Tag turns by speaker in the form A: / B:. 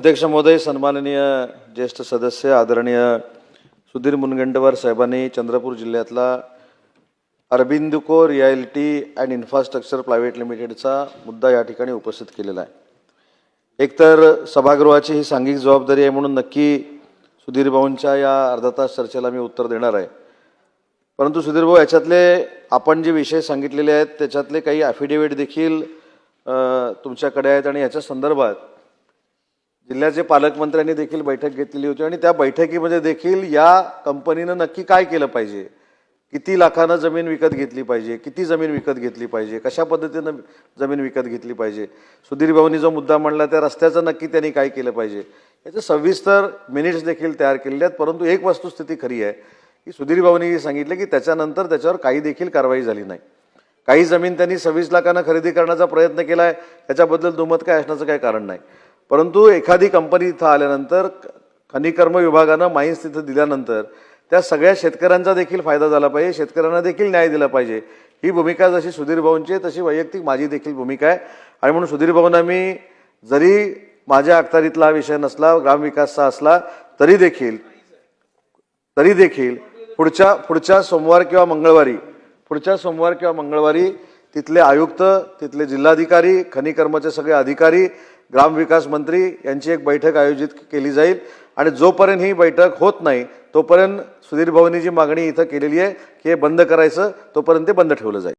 A: अध्यक्ष महोदय, सन्माननीय ज्येष्ठ सदस्य आदरणीय सुधीर मुनगंटीवार साहेबांनी चंद्रपूर जिल्ह्यातला Aurobindo realty and infrastructure private लिमिटेडचा मुद्दा या ठिकाणी उपस्थित केलेला आहे। एकतर सभागृहाची ही सांघिक जबाबदारी आहे म्हणून नक्की सुधीर भाऊंच्या या अर्धा तास चर्चेला मी उत्तर देणार आहे। परंतु सुधीर भाऊ, याच्यातले आपण जे विषय सांगितलेले आहेत त्याच्यातले काही ॲफिडेव्हिट देखील तुमच्याकडे आहेत आणि याच्या संदर्भात जिल्ह्याचे पालकमंत्र्यांनी देखील बैठक घेतलेली होती आणि त्या बैठकीमध्ये देखील या कंपनीनं नक्की काय केलं पाहिजे, किती लाखानं जमीन विकत घेतली पाहिजे, किती जमीन विकत घेतली पाहिजे, कशा पद्धतीनं जमीन विकत घेतली पाहिजे, सुधीर भाऊंनी जो मुद्दा मांडला त्या रस्त्याचं नक्की त्यांनी काय केलं पाहिजे, याचे सविस्तर मिनिट्स देखील तयार केलेले आहेत। परंतु एक वस्तुस्थिती खरी आहे की सुधीर भाऊंनी सांगितलं की त्याच्यानंतर त्याच्यावर काही देखील कारवाई झाली नाही। काही जमीन त्यांनी 26 लाखांना खरेदी करण्याचा प्रयत्न केला आहे, याच्याबद्दल दुमत काय असण्याचं काही कारण नाही। परंतु एखादी कंपनी इथं आल्यानंतर खनिकर्म विभागानं माईन्स तिथं दिल्यानंतर त्या सगळ्या शेतकऱ्यांचा देखील फायदा झाला पाहिजे, शेतकऱ्यांना देखील न्याय दिला पाहिजे। ही भूमिका जशी सुधीर भाऊंची आहे तशी वैयक्तिक माझी देखील भूमिका आहे। आणि म्हणून सुधीर भाऊंना मी जरी माझ्या अखत्यारीतला हा विषय नसला, ग्रामविकासचा असला तरी देखील पुढच्या सोमवार किंवा मंगळवारी तिथले आयुक्त, तिथले जिल्हाधिकारी, खनिकर्मचे सगळे अधिकारी, ग्रामविकास मंत्री यांची एक बैठक आयोजित केली जाईल। आणि जोपर्यंत ही बैठक होत नाही तोपर्यंत सुधीर भाऊंनी जी मागणी इथं केलेली आहे की हे बंद करायचं, तोपर्यंत ते बंद ठेवलं जाईल।